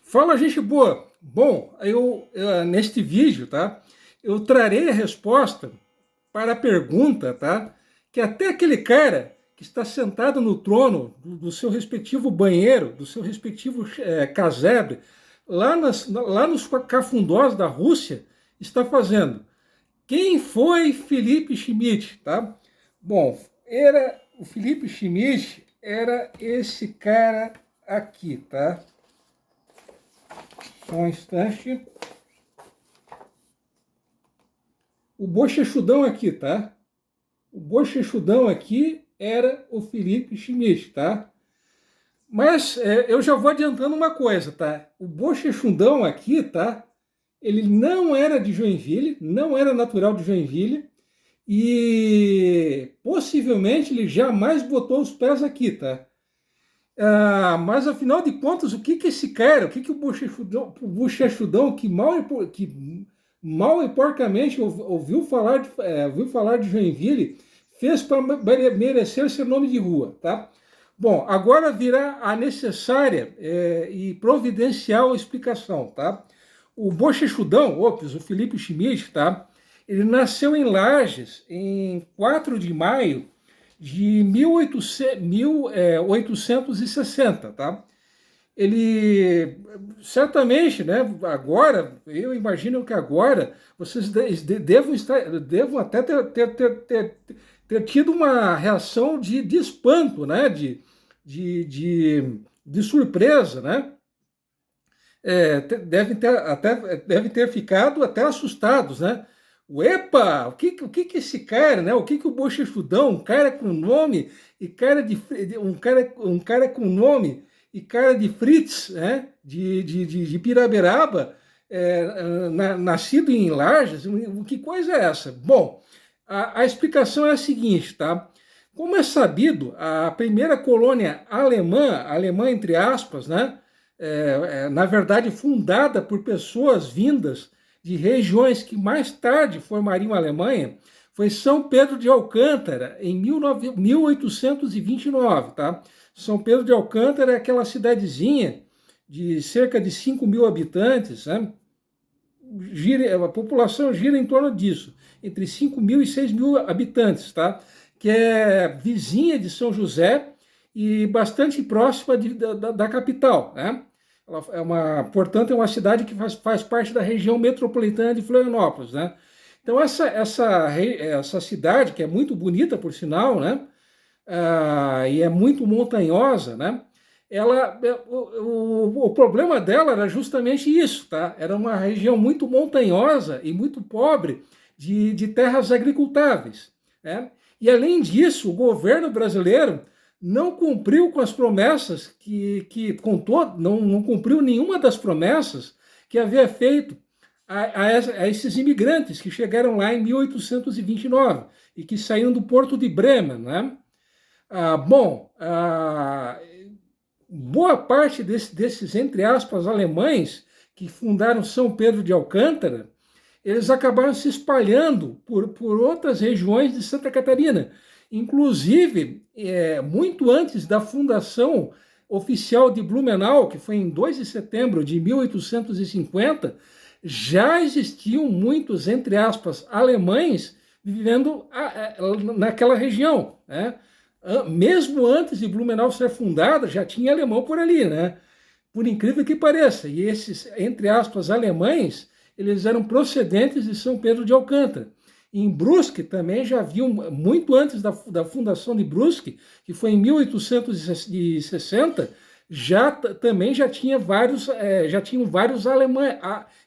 Fala, gente boa! Bom, neste vídeo, tá? Eu trarei a resposta para a pergunta, tá? Que até aquele cara que está sentado no trono do seu respectivo banheiro, do seu respectivo casebre, lá nos cafundós da Rússia, está fazendo. Quem foi Felipe Schmidt, tá? Bom, o Felipe Schmidt era esse cara aqui, tá? Só um instante. O bochechudão aqui, tá? O bochechudão aqui era o Felipe Schmidt, tá? Mas eu já vou adiantando uma coisa, tá? O bochechudão aqui, tá? Ele não era de Joinville, não era natural de Joinville e possivelmente ele jamais botou os pés aqui, tá? Mas afinal de contas, o que esse cara, o que o bochechudão que mal e porcamente ouviu falar de Joinville fez para merecer ser nome de rua, tá? Bom, agora virá a necessária e providencial explicação, tá? O bochechudão, o Felipe Schmidt, tá? Ele nasceu em Lages em 4 de maio de 1860, tá? Ele certamente, né? Agora, eu imagino que agora vocês devam até ter tido uma reação de espanto, né? De surpresa, né? Devem ter ficado até assustados, né? Epa, o que esse cara, né? O que o bochechudão, um cara com nome e um cara com nome e cara de Fritz, né? De Piraberaba, nascido em Lages, que coisa é essa? Bom, a explicação é a seguinte, tá? Como é sabido, a primeira colônia alemã entre aspas, né? Na verdade fundada por pessoas vindas de regiões que mais tarde formariam a Alemanha, foi São Pedro de Alcântara, em 1829, tá? São Pedro de Alcântara é aquela cidadezinha de cerca de 5.000 habitantes, né? A população gira em torno disso, entre 5.000 e 6.000 habitantes, tá? Que é vizinha de São José e bastante próxima da capital, né? Portanto, é uma cidade que faz parte da região metropolitana de Florianópolis, né? Então, essa cidade, que é muito bonita, por sinal, né? E é muito montanhosa, né? O problema dela era justamente isso, tá? Era uma região muito montanhosa e muito pobre de terras agricultáveis, né? E, além disso, o governo brasileiro não cumpriu com as promessas não cumpriu nenhuma das promessas que havia feito a esses imigrantes que chegaram lá em 1829 e que saíram do porto de Bremen, né? Boa parte desses, entre aspas, alemães que fundaram São Pedro de Alcântara, eles acabaram se espalhando por outras regiões de Santa Catarina. Inclusive, muito antes da fundação oficial de Blumenau, que foi em 2 de setembro de 1850, já existiam muitos, entre aspas, alemães vivendo naquela região, né? Mesmo antes de Blumenau ser fundada, já tinha alemão por ali, né? Por incrível que pareça. E esses, entre aspas, alemães, eles eram procedentes de São Pedro de Alcântara. Em Brusque também já haviam, muito antes da fundação de Brusque, que foi em 1860, também já tinham vários alemães,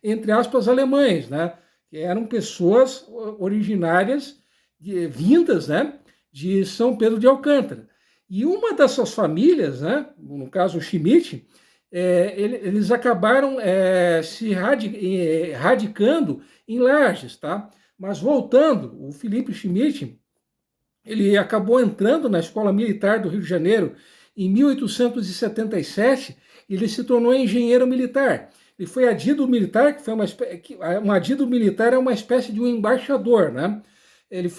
entre aspas, alemães, né? Que eram pessoas originárias, vindas, né? De São Pedro de Alcântara. E uma dessas famílias, né? No caso o Schmidt, eles acabaram se radicando em Lages, tá? Mas voltando, o Felipe Schmidt, ele acabou entrando na Escola Militar do Rio de Janeiro em 1877 e ele se tornou engenheiro militar. Ele foi adido militar, que foi um adido militar é uma espécie de um embaixador, né? ele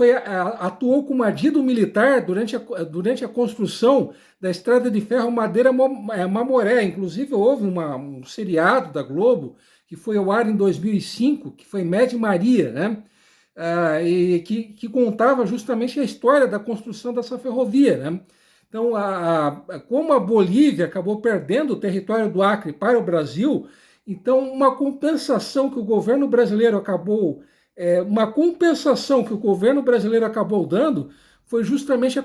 atuou como adido militar durante a construção da estrada de ferro Madeira-Mamoré. Inclusive, houve um seriado da Globo, que foi ao ar em 2005, que foi Med Maria, né? E que contava justamente a história da construção dessa ferrovia, né? Então, como a Bolívia acabou perdendo o território do Acre para o Brasil, então uma compensação que o governo brasileiro acabou dando foi justamente a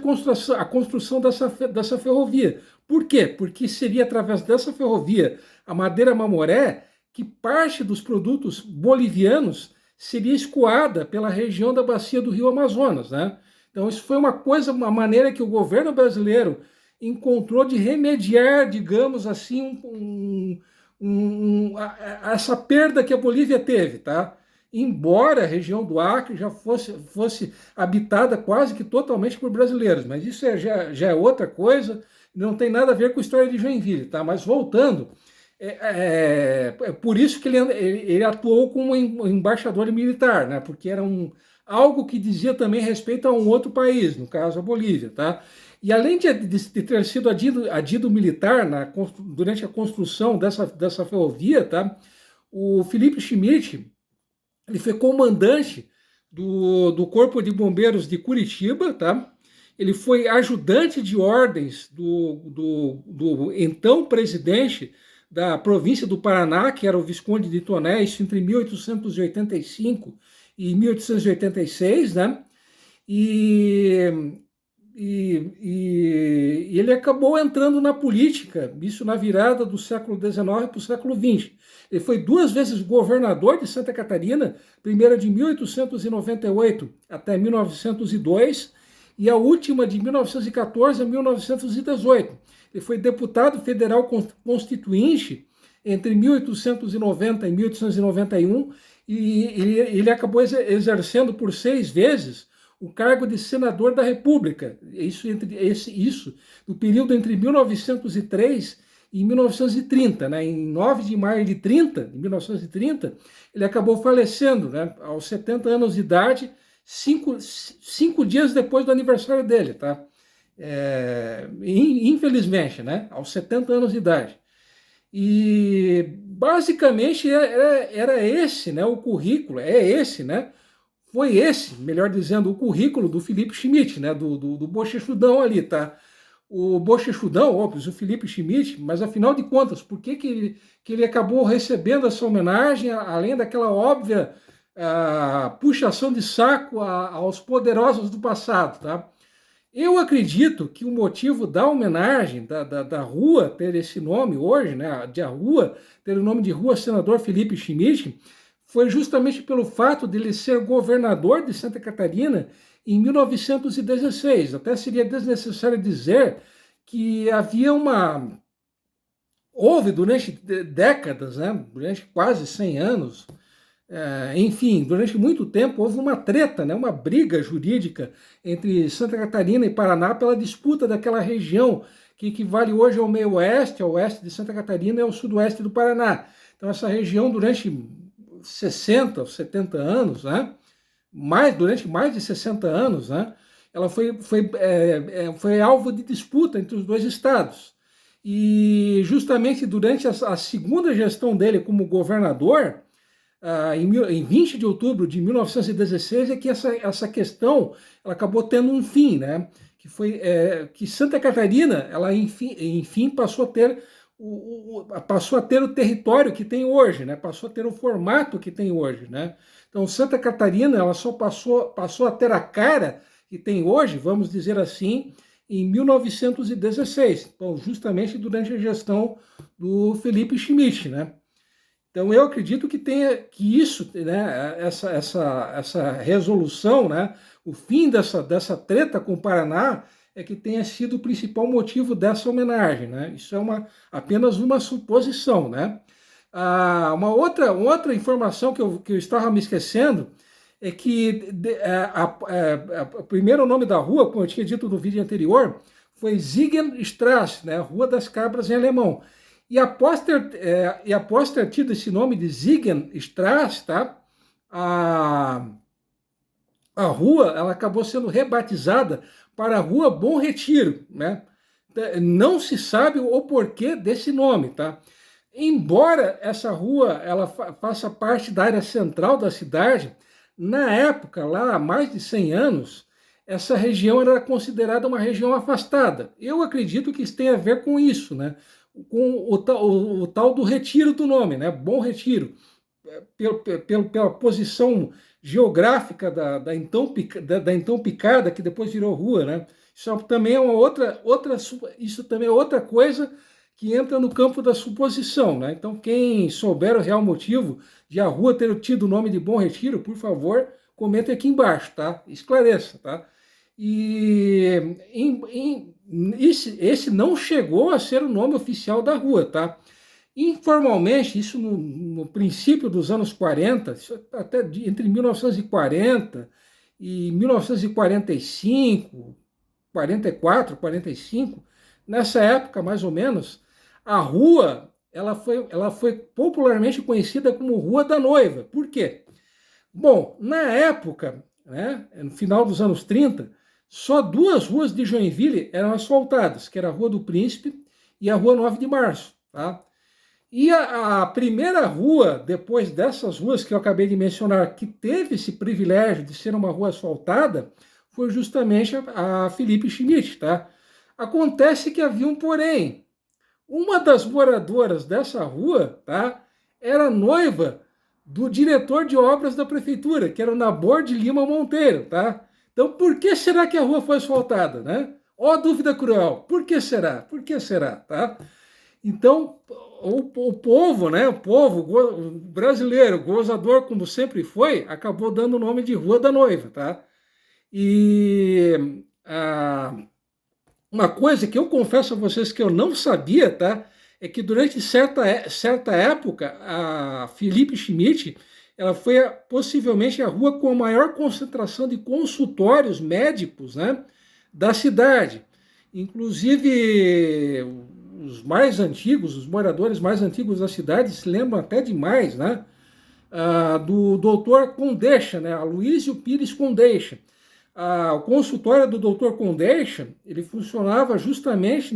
construção dessa ferrovia. Por quê? Porque seria através dessa ferrovia, a Madeira-Mamoré, que parte dos produtos bolivianos seria escoada pela região da bacia do Rio Amazonas, né? Então isso foi uma maneira que o governo brasileiro encontrou de remediar, digamos assim, essa perda que a Bolívia teve, tá? Embora a região do Acre já fosse habitada quase que totalmente por brasileiros, mas isso já é outra coisa, não tem nada a ver com a história de Joinville, tá? Mas voltando, por isso que ele atuou como embaixador militar, né? Porque era algo que dizia também respeito a um outro país, no caso a Bolívia, tá? E além de ter sido adido militar durante a construção dessa ferrovia, tá? O Felipe Schmidt, ele foi comandante do Corpo de Bombeiros de Curitiba, tá? Ele foi ajudante de ordens do então presidente da província do Paraná, que era o Visconde de Toné, isso entre 1885 e 1886, né? E ele acabou entrando na política, isso na virada do século XIX para o século XX. Ele foi 2 vezes governador de Santa Catarina, primeira de 1898 até 1902, e a última de 1914 a 1918. Ele foi deputado federal constituinte entre 1890 e 1891, e ele acabou exercendo por 6 vezes o cargo de senador da República, isso no período entre 1903 e 1930, né? Em 9 de maio de 1930, ele acabou falecendo, né? Aos 70 anos de idade, 5 dias depois do aniversário dele, tá? Infelizmente, né? Aos 70 anos de idade. E basicamente era esse, né? O currículo, né? Foi esse, melhor dizendo, o currículo do Felipe Schmidt, né? Do bochechudão ali, tá? O bochechudão, óbvio, o Felipe Schmidt, mas afinal de contas, por que ele acabou recebendo essa homenagem, além daquela óbvia puxação de saco aos poderosos do passado, tá? Eu acredito que o motivo da homenagem, da rua ter esse nome hoje, né, de a rua ter o nome de Rua Senador Felipe Schmidt, foi justamente pelo fato de ele ser governador de Santa Catarina em 1916. Até seria desnecessário dizer que houve durante décadas, né, durante quase 100 anos, enfim, durante muito tempo houve uma treta, né, uma briga jurídica entre Santa Catarina e Paraná pela disputa daquela região que equivale hoje ao meio-oeste, ao oeste de Santa Catarina e ao sudoeste do Paraná. Então essa região durante 60, 70 anos, né, durante mais de 60 anos, né, ela foi alvo de disputa entre os dois estados. E justamente durante a segunda gestão dele como governador, em 20 de outubro de 1916, é que essa questão ela acabou tendo um fim, né? Que foi que Santa Catarina, ela enfim passou a ter o território que tem hoje, né? Passou a ter o formato que tem hoje, né? Então Santa Catarina ela só passou a ter a cara que tem hoje, vamos dizer assim, em 1916, então justamente durante a gestão do Felipe Schmidt, né? Então eu acredito que isso, né, essa resolução, né, o fim dessa treta com o Paraná é que tenha sido o principal motivo dessa homenagem, né? Isso é apenas uma suposição, né? Uma outra informação que eu estava me esquecendo é que o primeiro nome da rua, como eu tinha dito no vídeo anterior, foi Ziegenstrasse, né, Rua das Cabras em alemão. E após ter tido esse nome de Ziegenstrasse, tá? A a rua ela acabou sendo rebatizada para a Rua Bom Retiro, né? Não se sabe o porquê desse nome, tá? Embora essa rua ela faça parte da área central da cidade, na época, lá há mais de 100 anos, essa região era considerada uma região afastada. Eu acredito que isso tem a ver com isso, né? Com o tal do retiro do nome, né? Bom Retiro, pela posição geográfica da então Picada, que depois virou rua, né? Isso também é isso também é outra coisa que entra no campo da suposição, né? Então, quem souber o real motivo de a rua ter tido o nome de Bom Retiro, por favor, comente aqui embaixo, tá? Esclareça, tá? E esse não chegou a ser o nome oficial da rua, tá? Informalmente, isso no princípio dos anos 40, até entre 1940 e 1945, 44, 45, nessa época mais ou menos, a rua ela foi popularmente conhecida como Rua da Noiva. Por quê? Bom, na época, né, no final dos anos 30, só duas ruas de Joinville eram asfaltadas, que era a Rua do Príncipe e a Rua 9 de Março. Tá? E a primeira rua, depois dessas ruas que eu acabei de mencionar, que teve esse privilégio de ser uma rua asfaltada, foi justamente a Felipe Schmidt. Tá? Acontece que havia um porém. Uma das moradoras dessa rua, tá, era noiva do diretor de obras da prefeitura, que era o Nabor de Lima Monteiro, tá? Então, por que será que a rua foi asfaltada, né? Ó, dúvida cruel. Por que será? Por que será, tá? Então, o povo, né? O povo brasileiro, gozador como sempre foi, acabou dando o nome de Rua da Noiva, tá? E uma coisa que eu confesso a vocês que eu não sabia, tá? É que durante certa época, a Felipe Schmidt, ela foi possivelmente a rua com a maior concentração de consultórios médicos, né, da cidade. Inclusive, os mais antigos, os moradores mais antigos da cidade se lembram até demais, né, do doutor Condeixa, né, Aloysio Pires Condeixa. O consultório do Dr. Condeixa, ele funcionava justamente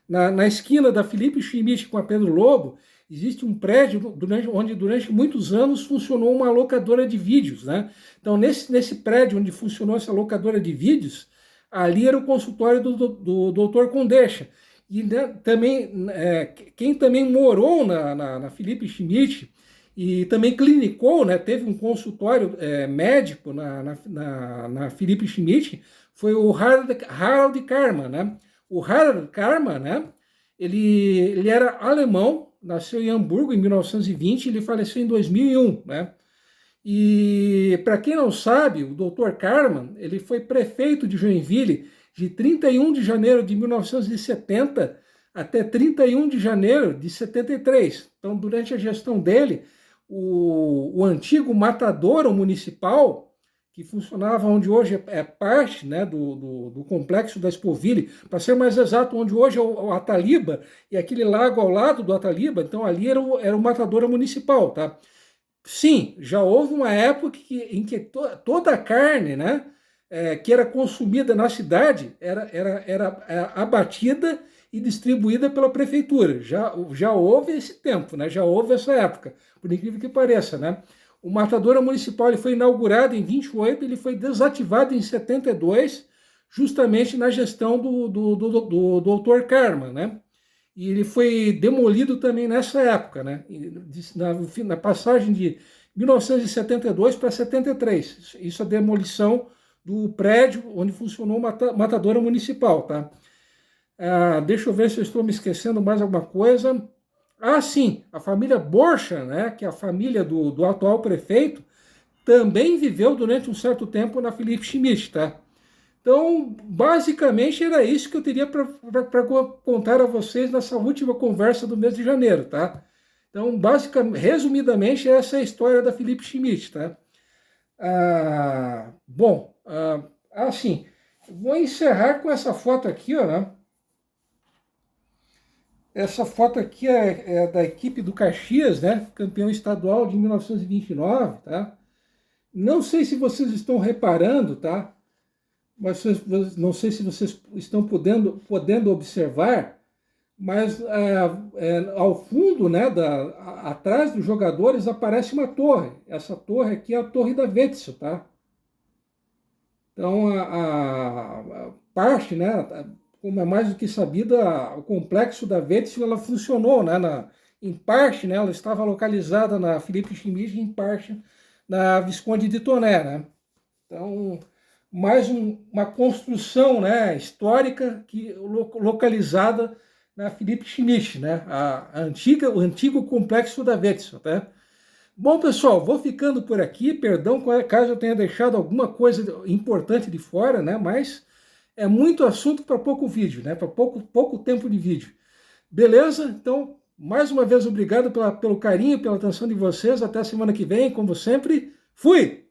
na esquina da Felipe Schmidt com a Pedro Lobo. Existe um prédio onde durante muitos anos funcionou uma locadora de vídeos, né? Então, nesse prédio onde funcionou essa locadora de vídeos, ali era o consultório do Dr. Condeixa. E né, também, quem também morou na Felipe Schmidt e também clinicou, né, teve um consultório médico na Felipe Schmidt, foi o Harald Karma, né? O Harald Karma, né, ele era alemão, nasceu em Hamburgo em 1920, ele faleceu em 2001, né? E para quem não sabe, o Dr. Karma, ele foi prefeito de Joinville de 31 de janeiro de 1970 até 31 de janeiro de 73. Então, durante a gestão dele, o antigo matadouro municipal, que funcionava onde hoje é parte, né, do complexo da Expoville, para ser mais exato, onde hoje é o Ataliba, e aquele lago ao lado do Ataliba, então ali era o matadouro municipal, tá? Sim, já houve uma época em que toda a carne, né, que era consumida na cidade era abatida e distribuída pela prefeitura. Já houve esse tempo, né? Já houve essa época, por incrível que pareça, né? O matadouro municipal ele foi inaugurado em 28, ele foi desativado em 72, justamente na gestão do Dr. Karma, né? E ele foi demolido também nessa época, né? Na passagem de 1972 para 73. Isso é a demolição do prédio onde funcionou o matadouro municipal, tá? Deixa eu ver se eu estou me esquecendo mais alguma coisa. Sim, a família Borcha, né, que é a família do atual prefeito, também viveu durante um certo tempo na Felipe Schmidt, tá? Então, basicamente era isso que eu teria para contar a vocês nessa última conversa do mês de janeiro, tá? Então, resumidamente, essa é a história da Felipe Schmidt, tá? Assim, vou encerrar com essa foto aqui, ó, né? Essa foto aqui é da equipe do Caxias, né? Campeão estadual de 1929, tá? Não sei se vocês estão reparando, tá? Mas não sei se vocês estão podendo observar, mas ao fundo, né, atrás dos jogadores aparece uma torre. Essa torre aqui é a Torre da Wetzel, tá? Então, a parte, né, como é mais do que sabida, o complexo da Wetzel, ela funcionou, né, em parte, né, ela estava localizada na Felipe Schmid, em parte na Visconde de Tonnerre, né? Então, mais uma construção, né, histórica localizada na Felipe Schmid, né, o antigo complexo da Wetzel, tá? Bom, pessoal, vou ficando por aqui, perdão caso eu tenha deixado alguma coisa importante de fora, né, mas é muito assunto para pouco vídeo, né, para pouco tempo de vídeo. Beleza? Então, mais uma vez, obrigado pelo carinho, pela atenção de vocês, até a semana que vem, como sempre, fui!